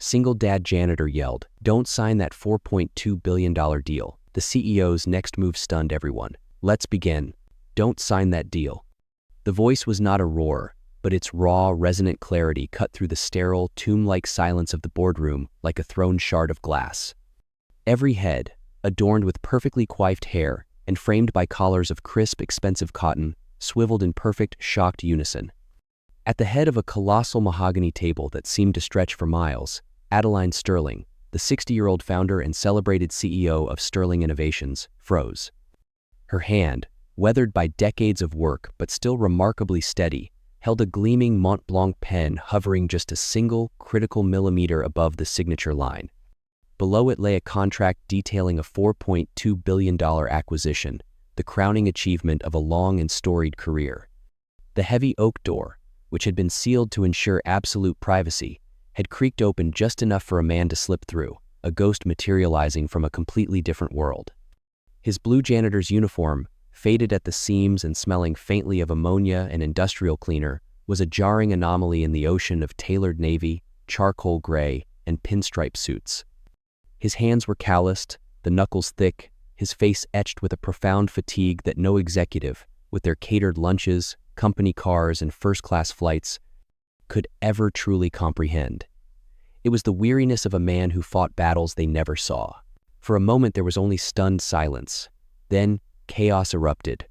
Single dad janitor yelled, "Don't sign that $4.2 billion deal." The CEO's next move stunned everyone. "Let's begin. Don't sign that deal." The voice was not a roar, but its raw, resonant clarity cut through the sterile, tomb-like silence of the boardroom like a thrown shard of glass. Every head, adorned with perfectly coiffed hair and framed by collars of crisp, expensive cotton, swiveled in perfect, shocked unison. At the head of a colossal mahogany table that seemed to stretch for miles, Adeline Sterling, the 60-year-old founder and celebrated CEO of Sterling Innovations, froze. Her hand, weathered by decades of work but still remarkably steady, held a gleaming Mont Blanc pen hovering just a single, critical millimeter above the signature line. Below it lay a contract detailing a $4.2 billion acquisition, the crowning achievement of a long and storied career. The heavy oak door, which had been sealed to ensure absolute privacy, had creaked open just enough for a man to slip through, a ghost materializing from a completely different world. His blue janitor's uniform, faded at the seams and smelling faintly of ammonia and industrial cleaner, was a jarring anomaly in the ocean of tailored navy, charcoal gray, and pinstripe suits. His hands were calloused, the knuckles thick, his face etched with a profound fatigue that no executive, with their catered lunches, company cars, and first-class flights, could ever truly comprehend. It was the weariness of a man who fought battles they never saw. For a moment there was only stunned silence. Then, chaos erupted.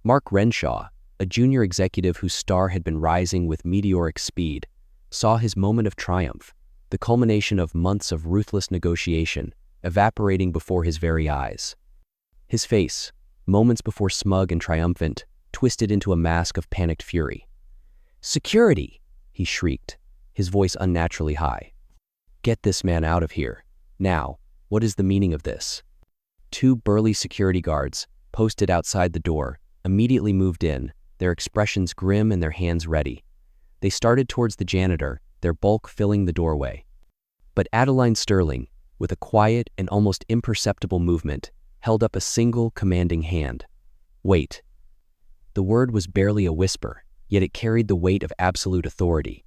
Mark Renshaw, a junior executive whose star had been rising with meteoric speed, saw his moment of triumph, the culmination of months of ruthless negotiation, evaporating before his very eyes. His face, moments before smug and triumphant, twisted into a mask of panicked fury. "Security!" he shrieked, his voice unnaturally high. "Get this man out of here. Now, what is the meaning of this?" Two burly security guards, posted outside the door, immediately moved in, their expressions grim and their hands ready. They started towards the janitor, their bulk filling the doorway. But Adeline Sterling, with a quiet and almost imperceptible movement, held up a single commanding hand. "Wait." The word was barely a whisper, yet it carried the weight of absolute authority.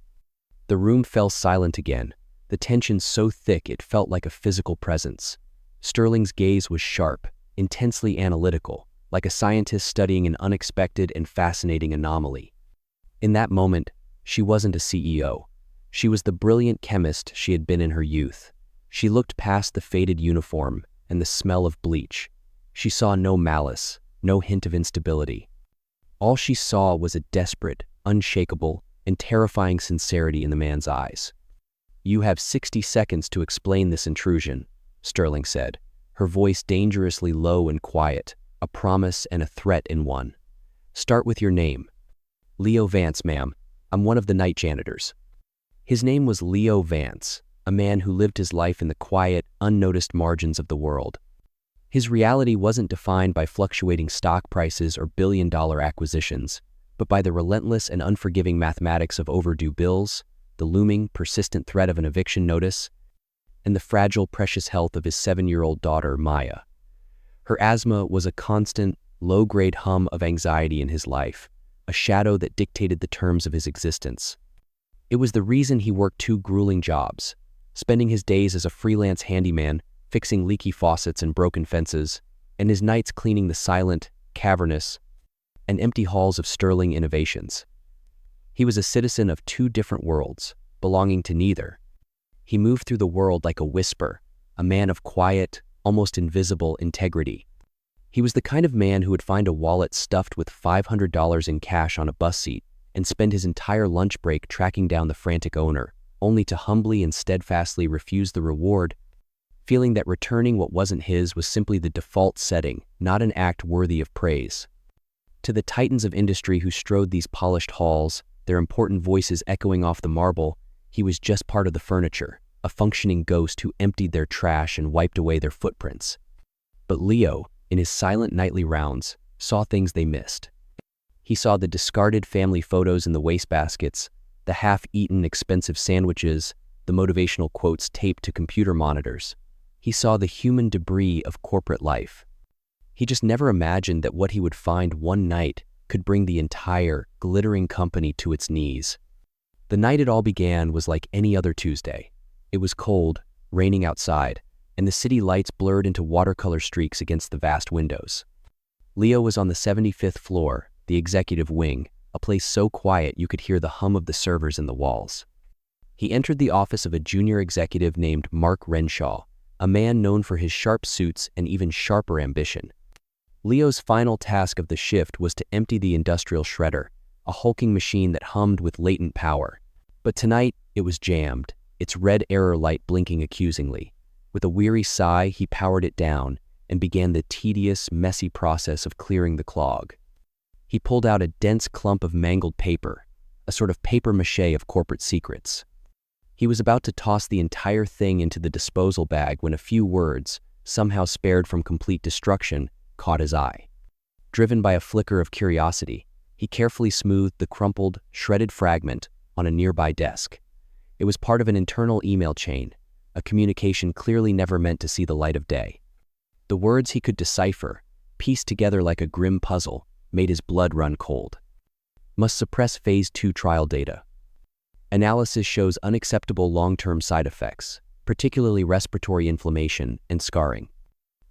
The room fell silent again, the tension so thick it felt like a physical presence. Sterling's gaze was sharp, intensely analytical, like a scientist studying an unexpected and fascinating anomaly. In that moment, she wasn't a CEO. She was the brilliant chemist she had been in her youth. She looked past the faded uniform and the smell of bleach. She saw no malice, no hint of instability. All she saw was a desperate, unshakable, and terrifying sincerity in the man's eyes. "You have 60 seconds to explain this intrusion," Sterling said, her voice dangerously low and quiet, a promise and a threat in one. "Start with your name." "Leo Vance, ma'am. I'm one of the night janitors." His name was Leo Vance, a man who lived his life in the quiet, unnoticed margins of the world. His reality wasn't defined by fluctuating stock prices or billion-dollar acquisitions, but by the relentless and unforgiving mathematics of overdue bills, the looming, persistent threat of an eviction notice, and the fragile, precious health of his 7-year-old daughter, Maya. Her asthma was a constant, low-grade hum of anxiety in his life, a shadow that dictated the terms of his existence. It was the reason he worked 2 grueling jobs, spending his days as a freelance handyman, fixing leaky faucets and broken fences, and his nights cleaning the silent, cavernous, and empty halls of Sterling Innovations. He was a citizen of 2 different worlds, belonging to neither. He moved through the world like a whisper, a man of quiet, almost invisible integrity. He was the kind of man who would find a wallet stuffed with $500 in cash on a bus seat and spend his entire lunch break tracking down the frantic owner, only to humbly and steadfastly refuse the reward, feeling that returning what wasn't his was simply the default setting, not an act worthy of praise. To the titans of industry who strode these polished halls, their important voices echoing off the marble, he was just part of the furniture, a functioning ghost who emptied their trash and wiped away their footprints. But Leo, in his silent nightly rounds, saw things they missed. He saw the discarded family photos in the wastebaskets, the half-eaten expensive sandwiches, the motivational quotes taped to computer monitors. He saw the human debris of corporate life. He just never imagined that what he would find one night could bring the entire, glittering company to its knees. The night it all began was like any other Tuesday. It was cold, raining outside, and the city lights blurred into watercolor streaks against the vast windows. Leo was on the 75th floor, the executive wing, a place so quiet you could hear the hum of the servers in the walls. He entered the office of a junior executive named Mark Renshaw, a man known for his sharp suits and even sharper ambition. Leo's final task of the shift was to empty the industrial shredder, a hulking machine that hummed with latent power. But tonight, it was jammed, its red error light blinking accusingly. With a weary sigh, he powered it down and began the tedious, messy process of clearing the clog. He pulled out a dense clump of mangled paper, a sort of papier-mâché of corporate secrets. He was about to toss the entire thing into the disposal bag when a few words, somehow spared from complete destruction, caught his eye. Driven by a flicker of curiosity, he carefully smoothed the crumpled, shredded fragment on a nearby desk. It was part of an internal email chain, a communication clearly never meant to see the light of day. The words he could decipher, pieced together like a grim puzzle, made his blood run cold. Must suppress Phase 2 trial data. Analysis shows unacceptable long-term side effects, particularly respiratory inflammation and scarring.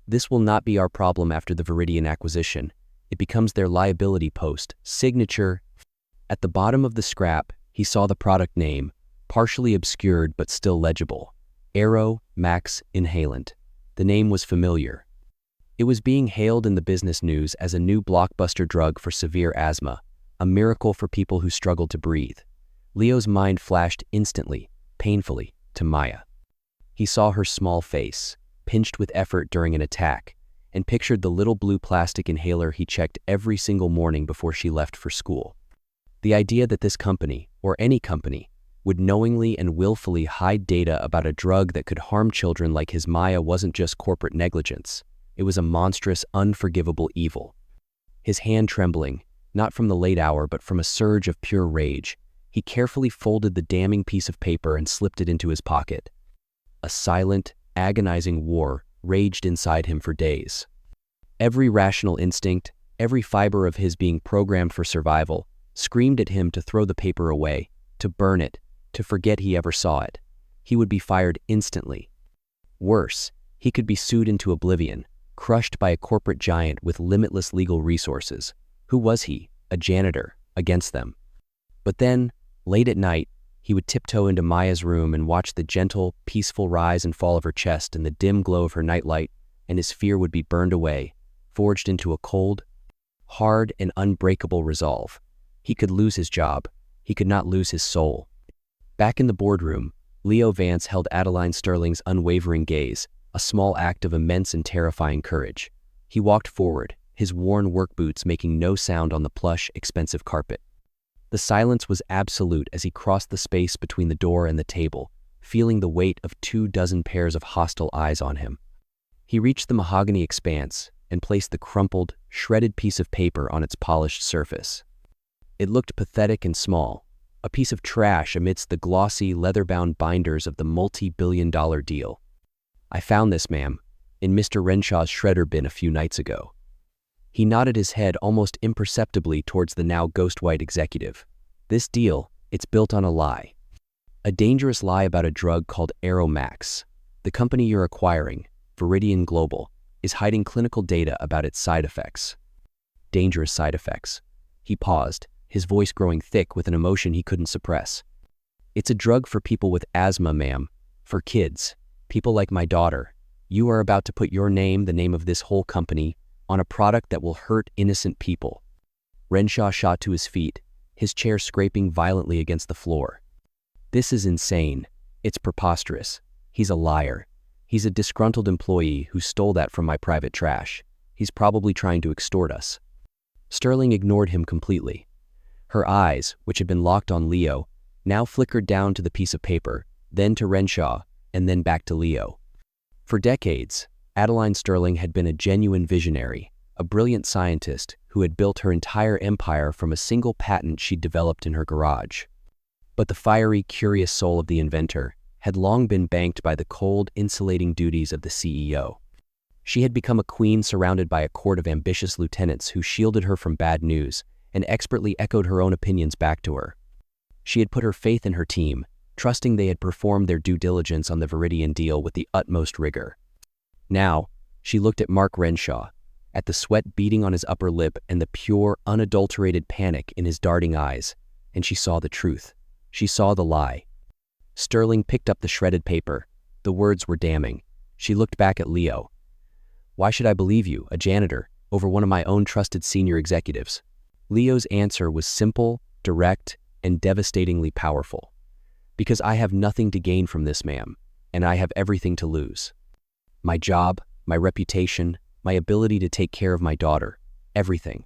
This will not be our problem after the Viridian acquisition. It becomes their liability post, signature. At the bottom of the scrap, he saw the product name, partially obscured but still legible. Aero Max Inhalant. The name was familiar. It was being hailed in the business news as a new blockbuster drug for severe asthma, a miracle for people who struggled to breathe. Leo's mind flashed instantly, painfully, to Maya. He saw her small face, pinched with effort during an attack, and pictured the little blue plastic inhaler he checked every single morning before she left for school. The idea that this company, or any company, would knowingly and willfully hide data about a drug that could harm children like his Maya wasn't just corporate negligence. It was a monstrous, unforgivable evil. His hand trembling, not from the late hour but from a surge of pure rage, he carefully folded the damning piece of paper and slipped it into his pocket. A silent, agonizing war raged inside him for days. Every rational instinct, every fiber of his being programmed for survival, screamed at him to throw the paper away, to burn it, to forget he ever saw it. He would be fired instantly. Worse, he could be sued into oblivion, crushed by a corporate giant with limitless legal resources. Who was he, a janitor, against them? But then, late at night, he would tiptoe into Maya's room and watch the gentle, peaceful rise and fall of her chest in the dim glow of her nightlight, and his fear would be burned away, forged into a cold, hard, and unbreakable resolve. He could lose his job. He could not lose his soul. Back in the boardroom, Leo Vance held Adeline Sterling's unwavering gaze, a small act of immense and terrifying courage. He walked forward, his worn work boots making no sound on the plush, expensive carpet. The silence was absolute as he crossed the space between the door and the table, feeling the weight of 24 pairs of hostile eyes on him. He reached the mahogany expanse and placed the crumpled, shredded piece of paper on its polished surface. It looked pathetic and small, a piece of trash amidst the glossy, leather-bound binders of the multi-billion-dollar deal. "I found this, ma'am, in Mr. Renshaw's shredder bin a few nights ago." He nodded his head almost imperceptibly towards the now ghost-white executive. "This deal, it's built on a lie. A dangerous lie about a drug called Aeromax. The company you're acquiring, Viridian Global, is hiding clinical data about its side effects." Dangerous side effects. He paused, his voice growing thick with an emotion he couldn't suppress. "It's a drug for people with asthma, ma'am. For kids. People like my daughter. You are about to put your name, the name of this whole company, on a product that will hurt innocent people." Renshaw shot to his feet, his chair scraping violently against the floor. "This is insane. It's preposterous. He's a liar. He's a disgruntled employee who stole that from my private trash. He's probably trying to extort us." Sterling ignored him completely. Her eyes, which had been locked on Leo, now flickered down to the piece of paper, then to Renshaw, and then back to Leo. For decades, Adeline Sterling had been a genuine visionary, a brilliant scientist who had built her entire empire from a single patent she'd developed in her garage. But the fiery, curious soul of the inventor had long been banked by the cold, insulating duties of the CEO. She had become a queen surrounded by a court of ambitious lieutenants who shielded her from bad news and expertly echoed her own opinions back to her. She had put her faith in her team, trusting they had performed their due diligence on the Viridian deal with the utmost rigor. Now, she looked at Mark Renshaw, at the sweat beading on his upper lip and the pure, unadulterated panic in his darting eyes, and she saw the truth. She saw the lie. Sterling picked up the shredded paper. The words were damning. She looked back at Leo. "Why should I believe you, a janitor, over one of my own trusted senior executives?" Leo's answer was simple, direct, and devastatingly powerful. "Because I have nothing to gain from this, ma'am, and I have everything to lose. My job, my reputation, my ability to take care of my daughter, everything.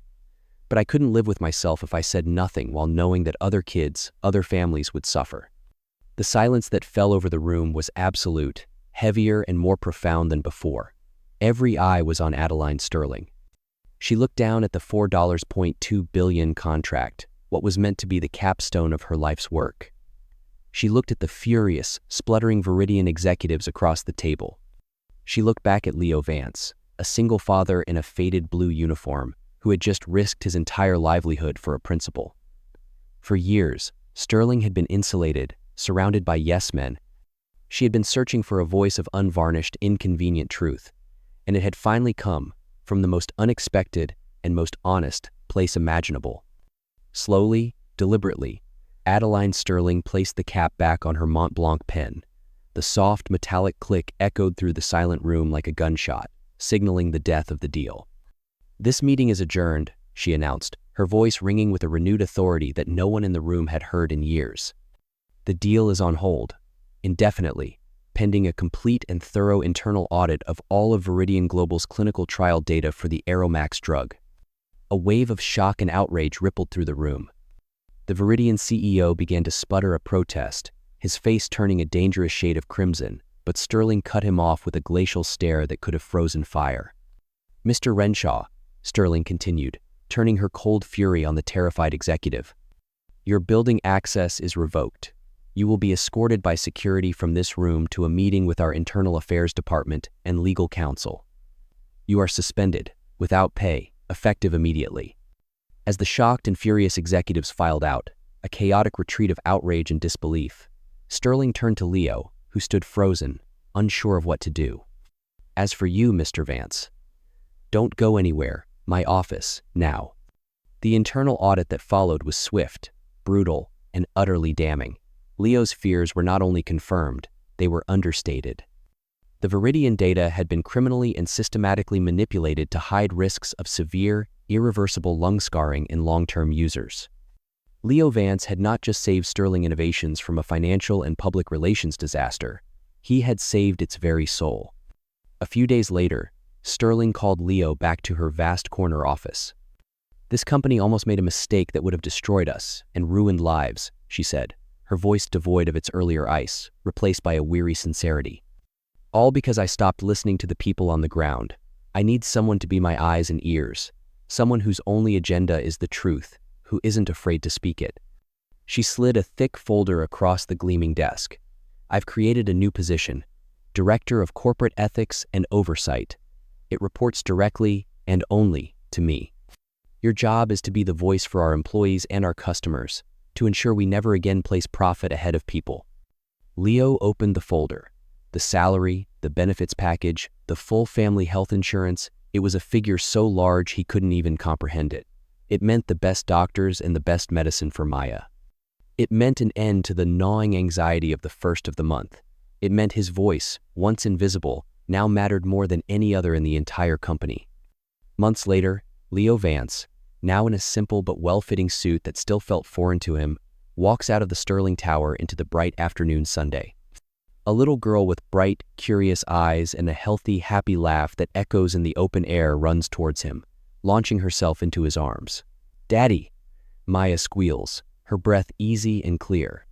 But I couldn't live with myself if I said nothing while knowing that other kids, other families would suffer." The silence that fell over the room was absolute, heavier and more profound than before. Every eye was on Adeline Sterling. She looked down at the $4.2 billion contract, what was meant to be the capstone of her life's work. She looked at the furious, spluttering Viridian executives across the table. She looked back at Leo Vance, a single father in a faded blue uniform who had just risked his entire livelihood for a principal. For years, Sterling had been insulated, surrounded by yes-men. She had been searching for a voice of unvarnished, inconvenient truth, and it had finally come from the most unexpected and most honest place imaginable. Slowly, deliberately, Adeline Sterling placed the cap back on her Mont Blanc pen. The soft, metallic click echoed through the silent room like a gunshot, signaling the death of the deal. "This meeting is adjourned," she announced, her voice ringing with a renewed authority that no one in the room had heard in years. "The deal is on hold, indefinitely, pending a complete and thorough internal audit of all of Viridian Global's clinical trial data for the Aeromax drug." A wave of shock and outrage rippled through the room. The Viridian CEO began to sputter a protest, his face turning a dangerous shade of crimson, but Sterling cut him off with a glacial stare that could have frozen fire. "Mr. Renshaw," Sterling continued, turning her cold fury on the terrified executive, "your building access is revoked. You will be escorted by security from this room to a meeting with our Internal Affairs Department and Legal Counsel. You are suspended, without pay, effective immediately." As the shocked and furious executives filed out, a chaotic retreat of outrage and disbelief, Sterling turned to Leo, who stood frozen, unsure of what to do. "As for you, Mr. Vance, don't go anywhere. My office, now." The internal audit that followed was swift, brutal, and utterly damning. Leo's fears were not only confirmed, they were understated. The Viridian data had been criminally and systematically manipulated to hide risks of severe, irreversible lung scarring in long-term users. Leo Vance had not just saved Sterling Innovations from a financial and public relations disaster, he had saved its very soul. A few days later, Sterling called Leo back to her vast corner office. "This company almost made a mistake that would have destroyed us and ruined lives," she said, her voice devoid of its earlier ice, replaced by a weary sincerity. "All because I stopped listening to the people on the ground. I need someone to be my eyes and ears, someone whose only agenda is the truth, who isn't afraid to speak it." She slid a thick folder across the gleaming desk. "I've created a new position, Director of Corporate Ethics and Oversight. It reports directly and only to me. Your job is to be the voice for our employees and our customers, to ensure we never again place profit ahead of people." Leo opened the folder. The salary, the benefits package, the full family health insurance, it was a figure so large he couldn't even comprehend it. It meant the best doctors and the best medicine for Maya. It meant an end to the gnawing anxiety of the first of the month. It meant his voice, once invisible, now mattered more than any other in the entire company. Months later, Leo Vance, now in a simple but well-fitting suit that still felt foreign to him, walks out of the Sterling Tower into the bright afternoon Sunday. A little girl with bright, curious eyes and a healthy, happy laugh that echoes in the open air runs towards him, launching herself into his arms. "Daddy!" Maya squeals, her breath easy and clear.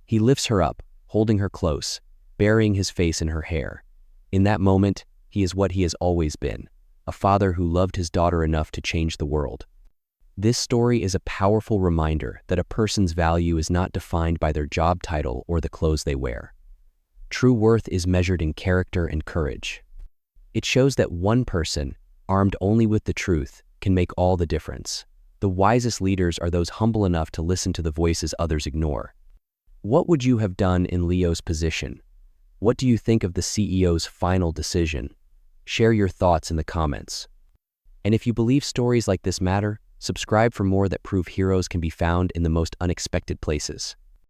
He lifts her up, holding her close, burying his face in her hair. In that moment, he is what he has always been, a father who loved his daughter enough to change the world. This story is a powerful reminder that a person's value is not defined by their job title or the clothes they wear. True worth is measured in character and courage. It shows that one person, armed only with the truth, can make all the difference. The wisest leaders are those humble enough to listen to the voices others ignore. What would you have done in Leo's position? What do you think of the CEO's final decision? Share your thoughts in the comments. And if you believe stories like this matter, subscribe for more that prove heroes can be found in the most unexpected places.